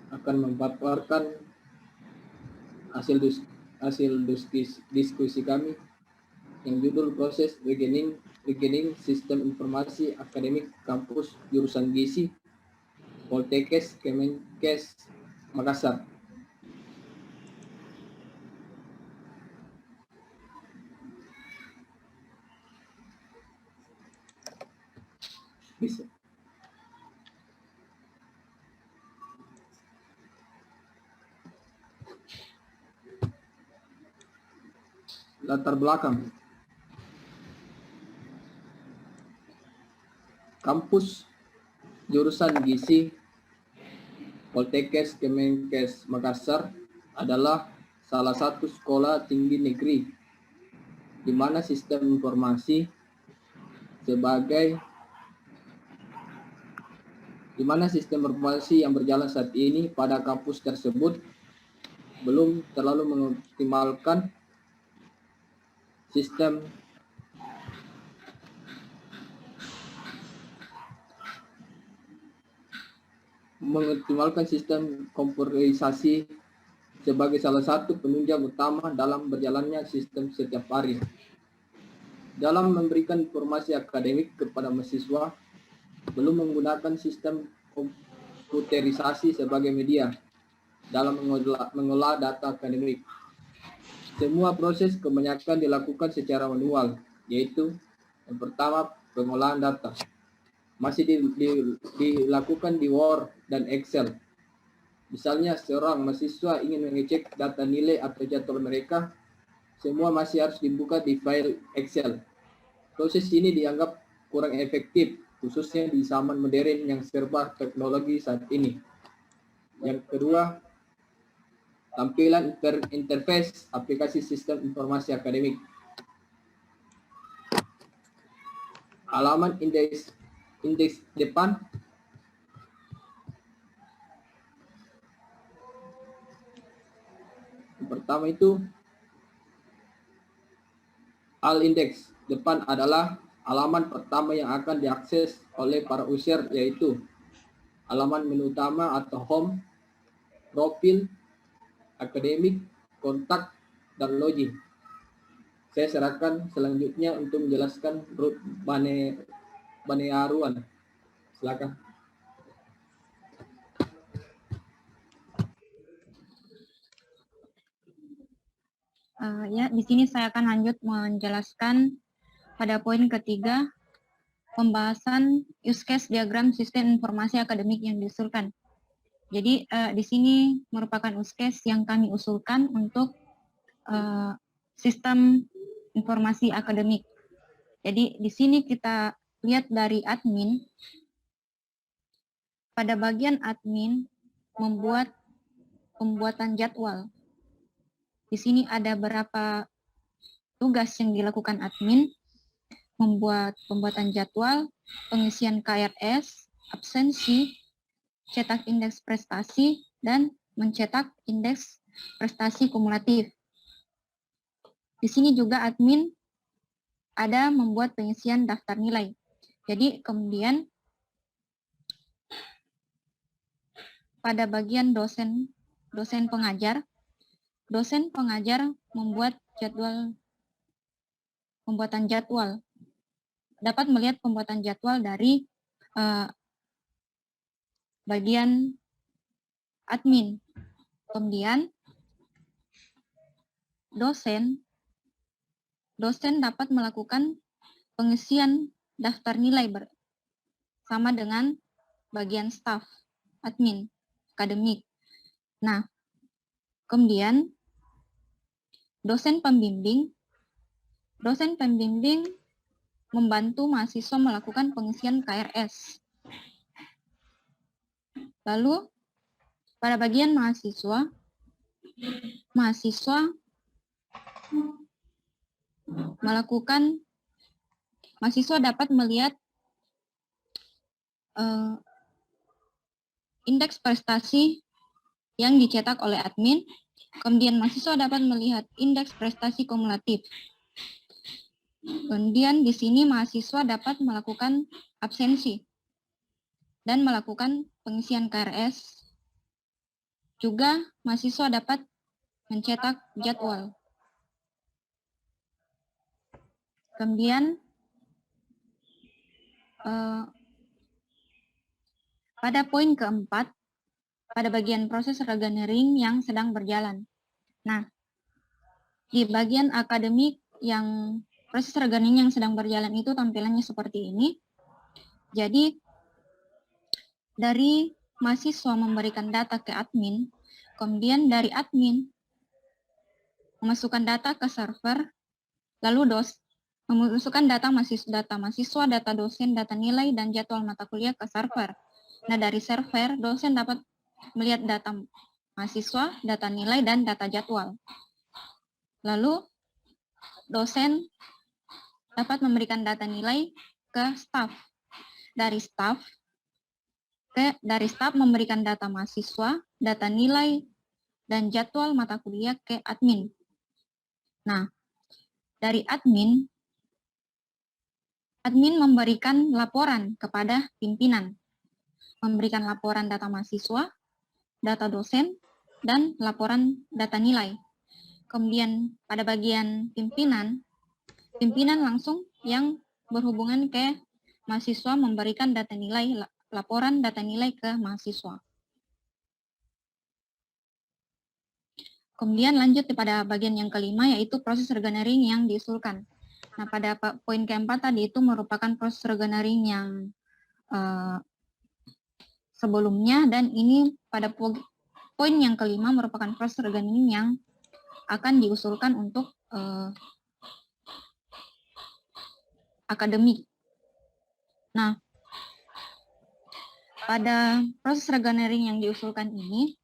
akan memaparkan hasil diskusi kami yang judul proses rekening sistem informasi akademik kampus jurusan Gizi Poltekkes Kemenkes Makassar. Bisa. Latar belakang. Kampus jurusan Gizi Poltekkes Kemenkes Makassar adalah salah satu sekolah tinggi negeri di mana sistem informasi yang berjalan saat ini pada kampus tersebut belum terlalu mengoptimalkan sistem komputerisasi sebagai salah satu penunjang utama dalam berjalannya sistem setiap hari. Dalam memberikan informasi akademik kepada mahasiswa, belum menggunakan sistem komputerisasi sebagai media dalam mengolah data akademik. Semua proses kebanyakan dilakukan secara manual, yaitu yang pertama pengolahan data. Masih dilakukan di Word dan Excel. Misalnya seorang mahasiswa ingin mengecek data nilai atau jadwal mereka, semua masih harus dibuka di file Excel. Proses ini dianggap kurang efektif, khususnya di zaman modern yang serba teknologi saat ini. Yang kedua, tampilan interface aplikasi sistem informasi akademik. Halaman indeks depan yang pertama itu al index depan adalah halaman pertama yang akan diakses oleh para user, yaitu halaman menu utama atau home, profil, akademik, kontak, dan login. Saya serahkan selanjutnya untuk menjelaskan Ruth Banearuan. Silakan. Ya, di sini saya akan lanjut menjelaskan pada poin ketiga, pembahasan use case diagram sistem informasi akademik yang diusulkan. Jadi di sini merupakan use case yang kami usulkan untuk sistem informasi akademik. Jadi di sini kita lihat dari admin. Pada bagian admin membuat pembuatan jadwal. Di sini ada beberapa tugas yang dilakukan admin, membuat pembuatan jadwal, pengisian KRS, absensi, cetak indeks prestasi, dan mencetak indeks prestasi kumulatif. Di sini juga admin ada membuat pengisian daftar nilai. Jadi kemudian pada bagian dosen pengajar membuat pembuatan jadwal. Dapat melihat pembuatan jadwal dari bagian admin. Kemudian dosen dapat melakukan pengisian daftar nilai sama dengan bagian staf admin akademik. Nah, kemudian dosen pembimbing membantu mahasiswa melakukan pengisian KRS. Lalu pada bagian mahasiswa dapat melihat indeks prestasi yang dicetak oleh admin. Kemudian mahasiswa dapat melihat indeks prestasi kumulatif. Kemudian di sini mahasiswa dapat melakukan absensi dan melakukan pengisian KRS Juga mahasiswa dapat mencetak jadwal. Kemudian pada poin keempat, pada bagian proses regenering yang sedang berjalan. Nah, di bagian akademik yang proses regenering yang sedang berjalan itu tampilannya seperti ini. Jadi, dari mahasiswa memberikan data ke admin, kemudian dari admin memasukkan data ke server, lalu memasukkan data mahasiswa, data dosen, data nilai, dan jadwal mata kuliah ke server. Nah, dari server, dosen dapat melihat data mahasiswa, data nilai, dan data jadwal. Lalu, dosen dapat memberikan data nilai ke staf. Dari staf memberikan data mahasiswa, data nilai, dan jadwal mata kuliah ke admin. Nah, dari admin memberikan laporan kepada pimpinan. Memberikan laporan data mahasiswa, data dosen, dan laporan data nilai. Kemudian pada bagian pimpinan langsung yang berhubungan ke mahasiswa memberikan data nilai, laporan data nilai ke mahasiswa. Kemudian lanjut kepada bagian yang kelima, yaitu proses regenering yang diusulkan. Nah, pada poin keempat tadi itu merupakan proses regenering yang sebelumnya, dan ini pada poin yang kelima merupakan proses regenering yang akan diusulkan untuk akademik. Nah, pada proses regenering yang diusulkan ini,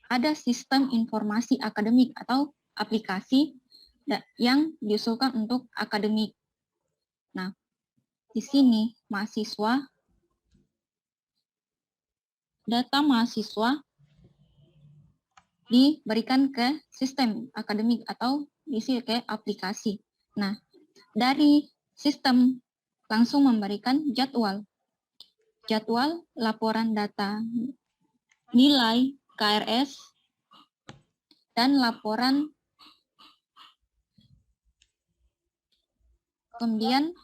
ada sistem informasi akademik atau aplikasi yang diusulkan untuk akademik. Nah, di sini data mahasiswa diberikan ke sistem akademik atau diisi ke aplikasi. Nah, dari sistem langsung memberikan jadwal, laporan data nilai KRS, dan laporan. Kemudian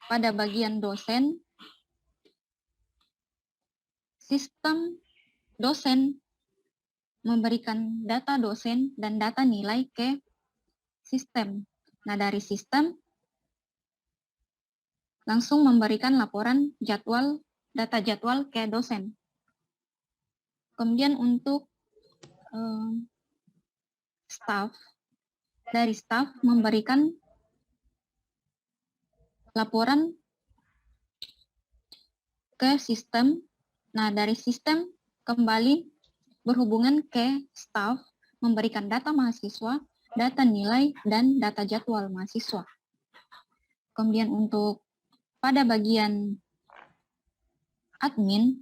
pada bagian dosen, sistem dosen memberikan data dosen dan data nilai ke sistem. Nah, dari sistem langsung memberikan laporan data jadwal ke dosen. Kemudian untuk staf, dari staf memberikan laporan ke sistem. Nah, dari sistem kembali berhubungan ke staf, memberikan data mahasiswa, data nilai, dan data jadwal mahasiswa. Kemudian untuk pada bagian admin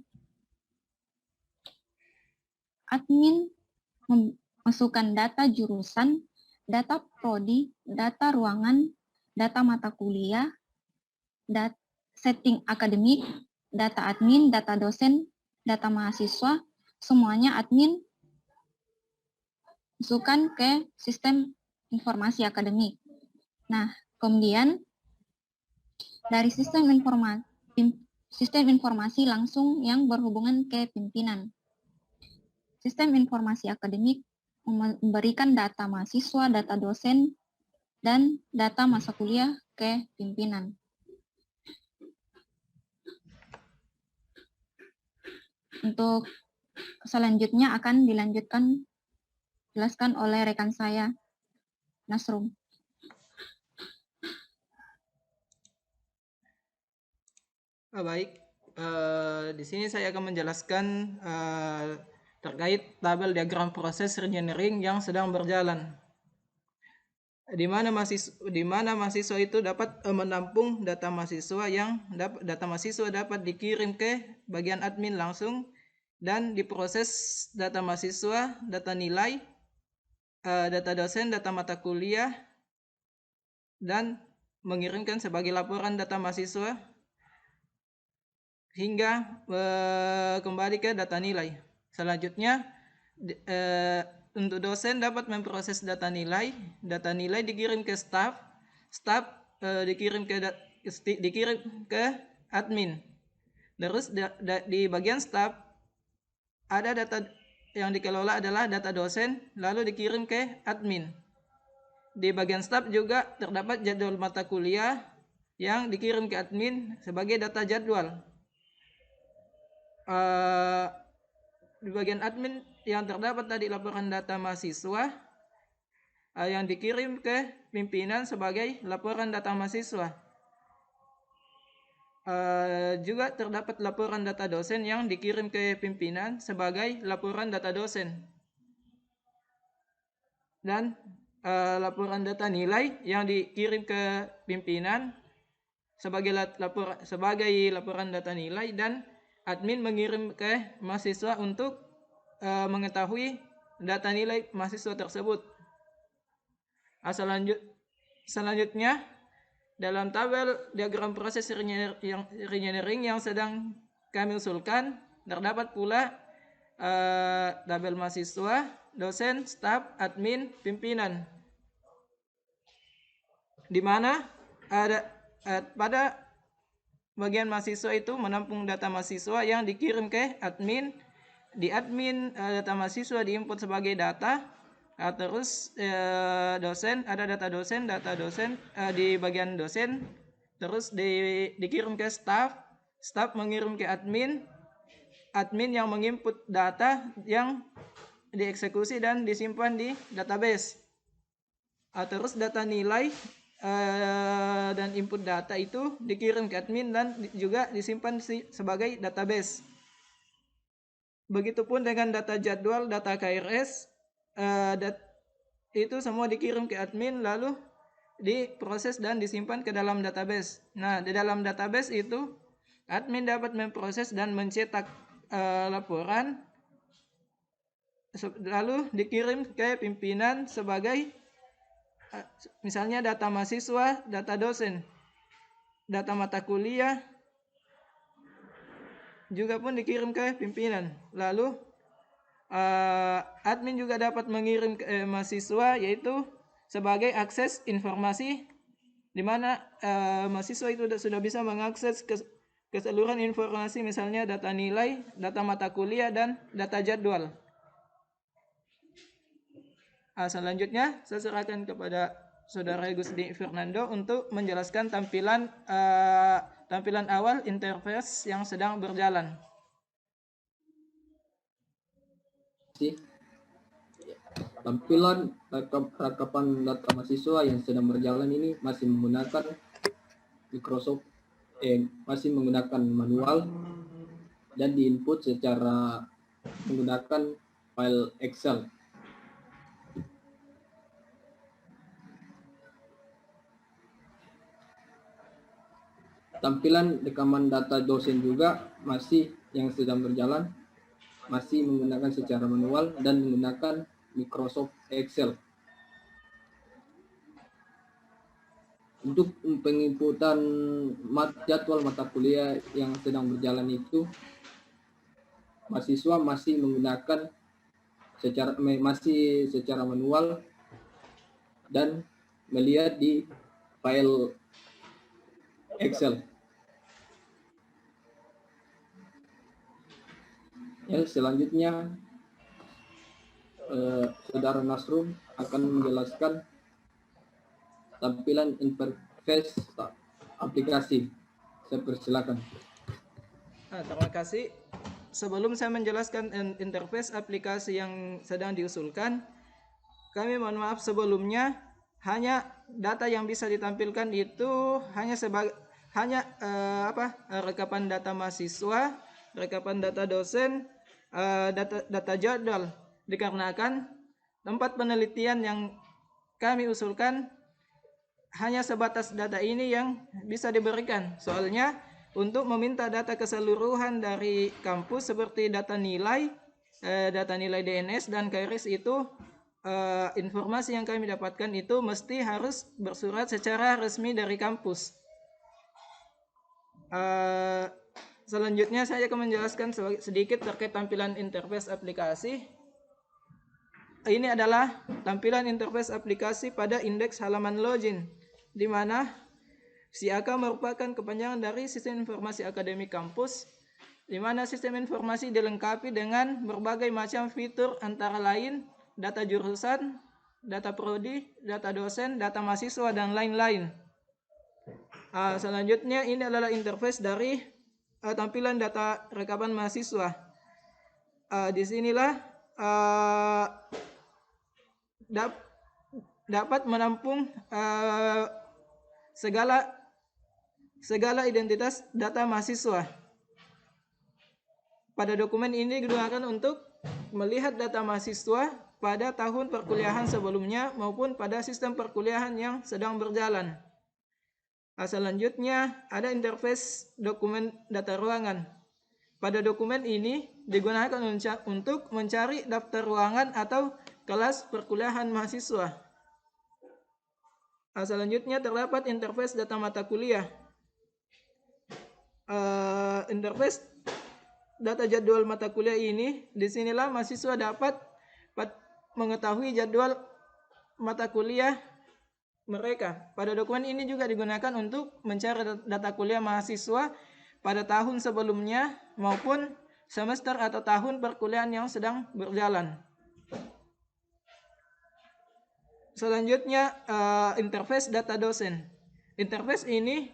memasukkan data jurusan, data prodi, data ruangan, data mata kuliah, setting akademik, data admin, data dosen, data mahasiswa, semuanya admin masukkan ke sistem informasi akademik. Nah, kemudian dari sistem informasi langsung yang berhubungan ke pimpinan. Sistem informasi akademik memberikan data mahasiswa, data dosen, dan data masa kuliah ke pimpinan. Untuk selanjutnya akan dijelaskan oleh rekan saya, Nasrum. Baik, di sini saya akan menjelaskan terkait tabel diagram proses regenering yang sedang berjalan. Di mana mahasiswa itu dapat menampung data mahasiswa dapat dikirim ke bagian admin langsung dan diproses data mahasiswa, data nilai, data dosen, data mata kuliah, dan mengirimkan sebagai laporan data mahasiswa hingga kembali ke data nilai. Selanjutnya untuk dosen dapat memproses data nilai dikirim ke staff dikirim ke admin. Terus di bagian staff ada data yang dikelola adalah data dosen, lalu dikirim ke admin. Di bagian staff juga terdapat jadwal mata kuliah yang dikirim ke admin sebagai data jadwal. Di bagian admin yang terdapat tadi laporan data mahasiswa yang dikirim ke pimpinan sebagai laporan data mahasiswa. Juga terdapat laporan data dosen yang dikirim ke pimpinan sebagai laporan data dosen. Dan laporan data nilai yang dikirim ke pimpinan sebagai laporan data nilai, dan admin mengirim ke mahasiswa untuk mengetahui data nilai mahasiswa tersebut. Selanjutnya dalam tabel diagram proses renewering yang sedang kami usulkan terdapat pula tabel mahasiswa, dosen, staf, admin, pimpinan, di mana ada pada bagian mahasiswa itu menampung data mahasiswa yang dikirim ke admin. Di admin data mahasiswa diinput sebagai data. Terus dosen ada data dosen di bagian dosen, terus dikirim ke staff mengirim ke admin yang menginput data yang dieksekusi dan disimpan di database. Terus data nilai dan input data itu dikirim ke admin dan juga disimpan sebagai database. Begitupun dengan data jadwal, data KRS, itu semua dikirim ke admin lalu diproses dan disimpan ke dalam database. Nah, di dalam database itu admin dapat memproses dan mencetak laporan lalu dikirim ke pimpinan sebagai misalnya data mahasiswa, data dosen, data mata kuliah juga pun dikirim ke pimpinan. Lalu admin juga dapat mengirim ke mahasiswa, yaitu sebagai akses informasi, di mana mahasiswa itu sudah bisa mengakses keseluruhan informasi, misalnya data nilai, data mata kuliah, dan data jadwal. Selanjutnya saya serahkan kepada Saudara Gusdi Fernando untuk menjelaskan tampilan awal interface yang sedang berjalan. Tampilan rakapan data mahasiswa yang sedang berjalan ini masih menggunakan masih menggunakan manual dan diinput secara menggunakan file Excel. Tampilan rekaman data dosen juga masih yang sedang berjalan, masih menggunakan secara manual dan menggunakan Microsoft Excel. Untuk penginputan jadwal mata kuliah yang sedang berjalan itu, mahasiswa masih menggunakan secara manual dan melihat di file Excel. Ya, selanjutnya Saudara Nasrum akan menjelaskan tampilan interface aplikasi. Saya persilakan. Terima kasih. Sebelum saya menjelaskan interface aplikasi yang sedang diusulkan, kami mohon maaf sebelumnya. Hanya data yang bisa ditampilkan itu hanya rekapan data mahasiswa, rekapan data dosen, data jadwal, dikarenakan tempat penelitian yang kami usulkan hanya sebatas data ini yang bisa diberikan. Soalnya untuk meminta data keseluruhan dari kampus seperti data nilai DNS dan KRS itu, informasi yang kami dapatkan itu mesti harus bersurat secara resmi dari kampus. Selanjutnya saya akan menjelaskan sedikit terkait tampilan interface aplikasi. Ini adalah tampilan interface aplikasi pada indeks halaman login, di mana SIAKA merupakan kepanjangan dari Sistem Informasi Akademik Kampus, di mana sistem informasi dilengkapi dengan berbagai macam fitur antara lain data jurusan, data prodi, data dosen, data mahasiswa, dan lain-lain. Selanjutnya ini adalah interface dari tampilan data rekaman mahasiswa. Di sinilah dapat menampung segala identitas data mahasiswa. Pada dokumen ini digunakan untuk melihat data mahasiswa pada tahun perkuliahan sebelumnya maupun pada sistem perkuliahan yang sedang berjalan. Selanjutnya ada interface dokumen data ruangan. Pada dokumen ini digunakan untuk mencari daftar ruangan atau kelas perkuliahan mahasiswa. Selanjutnya terdapat interface data mata kuliah. Interface data jadwal mata kuliah ini, disinilah mahasiswa dapat mengetahui jadwal mata kuliah mereka. Pada dokumen ini juga digunakan untuk mencari data kuliah mahasiswa pada tahun sebelumnya maupun semester atau tahun perkuliahan yang sedang berjalan. Selanjutnya interface data dosen. Interface ini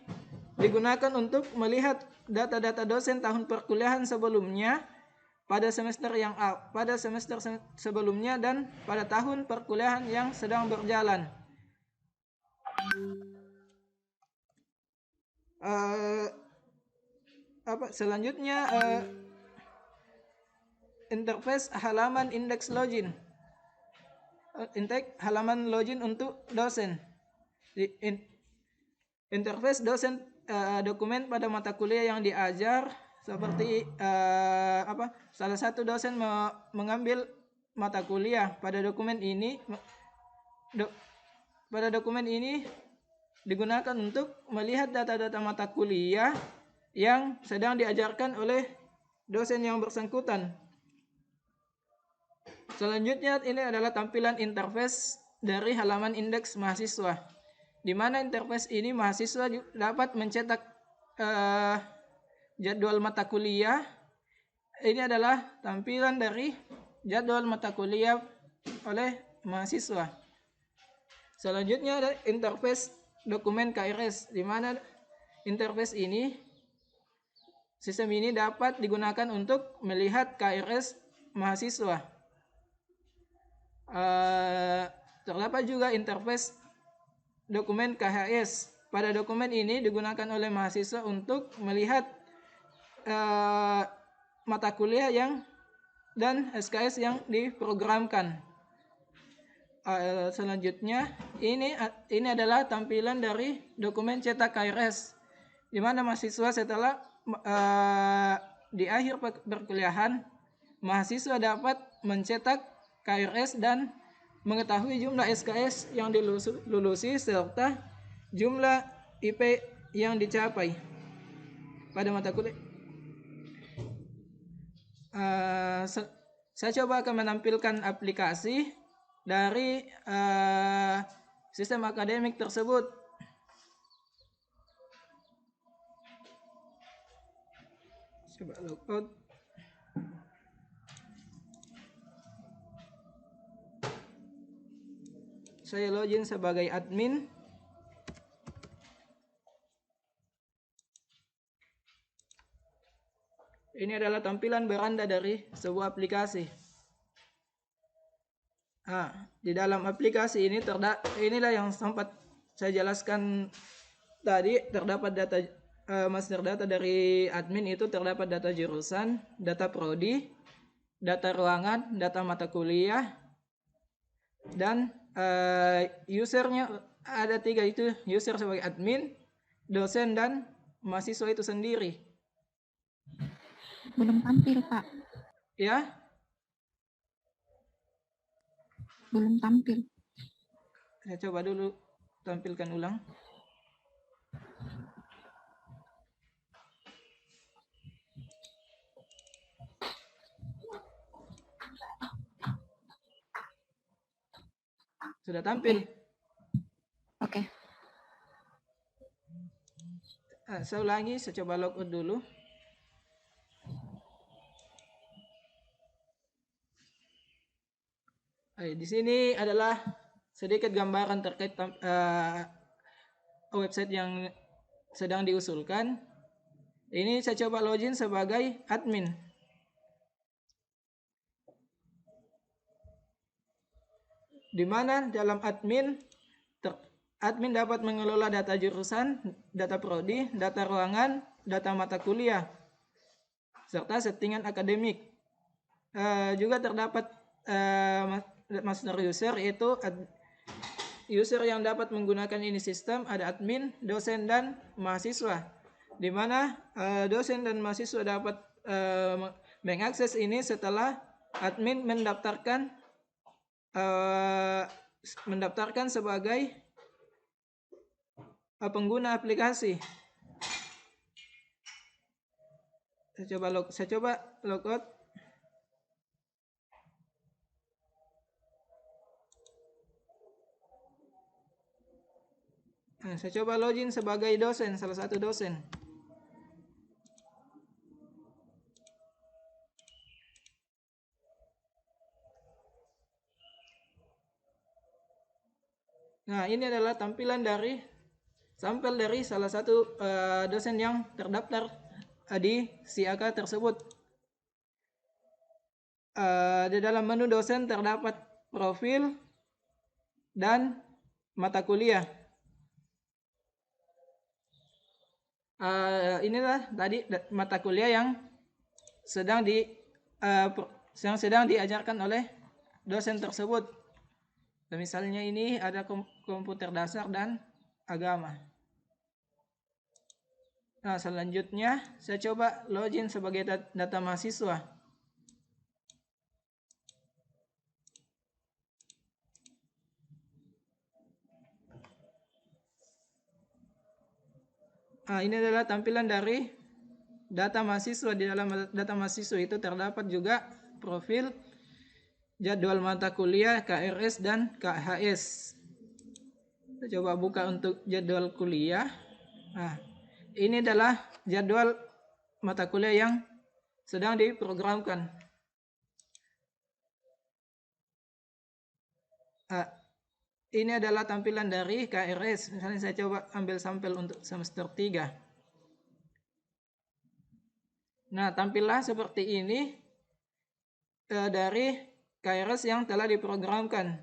digunakan untuk melihat data-data dosen tahun perkuliahan sebelumnya pada semester sebelumnya dan pada tahun perkuliahan yang sedang berjalan. Selanjutnya interface halaman indeks login. Halaman login untuk dosen. Interface dosen dokumen pada mata kuliah yang diajar, seperti salah satu dosen mengambil mata kuliah. Pada dokumen ini digunakan untuk melihat data-data mata kuliah yang sedang diajarkan oleh dosen yang bersangkutan. Selanjutnya ini adalah tampilan interface dari halaman indeks mahasiswa, di mana interface ini mahasiswa dapat mencetak jadwal mata kuliah. Ini adalah tampilan dari jadwal mata kuliah oleh mahasiswa. Selanjutnya ada interface dokumen KRS, di mana interface ini, sistem ini dapat digunakan untuk melihat KRS mahasiswa. Terdapat juga interface dokumen KHS. Pada dokumen ini digunakan oleh mahasiswa untuk melihat mata kuliah dan SKS yang diprogramkan. Selanjutnya ini adalah tampilan dari dokumen cetak KRS, di mana mahasiswa setelah di akhir perkuliahan, mahasiswa dapat mencetak KRS dan mengetahui jumlah SKS yang dilulusi serta jumlah IP yang dicapai pada mata kuliah. Saya coba akan menampilkan aplikasi dari sistem akademik tersebut. Coba logout. Saya login sebagai admin. Ini adalah tampilan beranda dari sebuah aplikasi. Di dalam aplikasi ini inilah yang sempat saya jelaskan tadi, terdapat data master data dari admin itu terdapat data jurusan, data prodi, data ruangan, data mata kuliah, dan usernya ada 3, itu user sebagai admin, dosen, dan mahasiswa itu sendiri. Belum tampil, Pak. Ya? Belum tampil. Saya coba dulu tampilkan ulang. Sudah tampil. Oke. Saya ulangi, saya coba logout dulu. Di sini adalah sedikit gambaran terkait website yang sedang diusulkan. Ini saya coba login sebagai admin. Di mana dalam admin admin dapat mengelola data jurusan, data prodi, data ruangan, data mata kuliah, serta settingan akademik. Juga terdapat master user, yaitu user yang dapat menggunakan ini sistem ada admin, dosen, dan mahasiswa. Di mana dosen dan mahasiswa dapat mengakses ini setelah admin mendaftarkan sebagai pengguna aplikasi. Saya coba logout. Saya coba login sebagai dosen, salah satu dosen. Nah, ini adalah tampilan dari sampel dari salah satu dosen yang terdaftar di SIAKA tersebut. Di dalam menu dosen terdapat profil dan mata kuliah. Inilah tadi mata kuliah yang sedang diajarkan oleh dosen tersebut. Misalnya ini ada komputer dasar dan agama. Nah, selanjutnya saya coba login sebagai data mahasiswa. Ini adalah tampilan dari data mahasiswa. Di dalam data mahasiswa itu terdapat juga profil, jadwal mata kuliah, KRS, dan KHS. Kita coba buka untuk jadwal kuliah. Nah, ini adalah jadwal mata kuliah yang sedang diprogramkan. Ini adalah tampilan dari KRS. Misalnya saya coba ambil sampel untuk semester 3. Nah, tampillah seperti ini dari KRS yang telah diprogramkan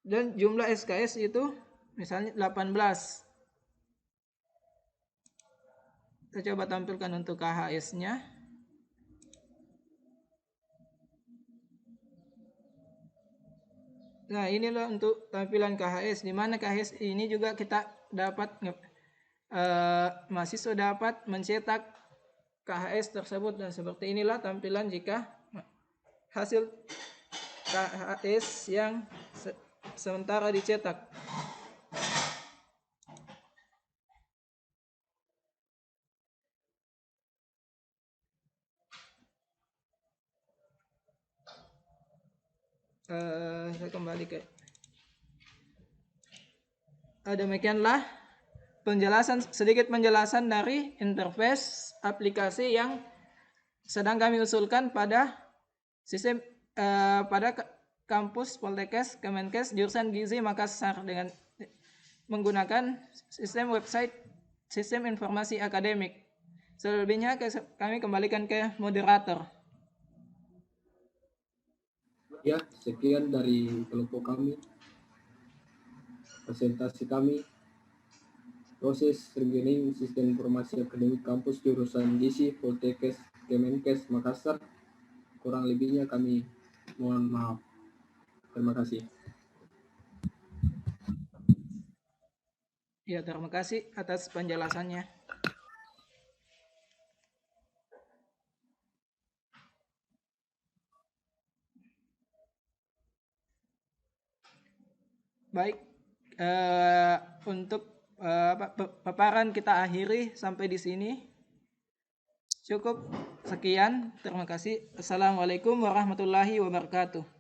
dan jumlah SKS itu misalnya 18. Kita coba tampilkan untuk KHS-nya. Nah, inilah untuk tampilan KHS, di mana KHS ini juga kita dapat mahasiswa dapat mencetak KHS tersebut, dan seperti inilah tampilan jika hasil KHS yang sementara dicetak. Saya kembali ke demikianlah sedikit penjelasan dari interface aplikasi yang sedang kami usulkan pada sistem pada kampus Poltekkes Kemenkes jurusan Gizi Makassar dengan menggunakan sistem website sistem informasi akademik. Selebihnya kami kembalikan ke moderator. Ya, sekian dari kelompok kami. Presentasi kami, proses rekening sistem informasi akademik kampus jurusan Gizi Poltekkes Kemenkes Makassar. Kurang lebihnya kami mohon maaf. Terima kasih. Ya, terima kasih atas penjelasannya. Baik, untuk paparan kita akhiri sampai di sini. Cukup sekian, terima kasih. Assalamualaikum warahmatullahi wabarakatuh.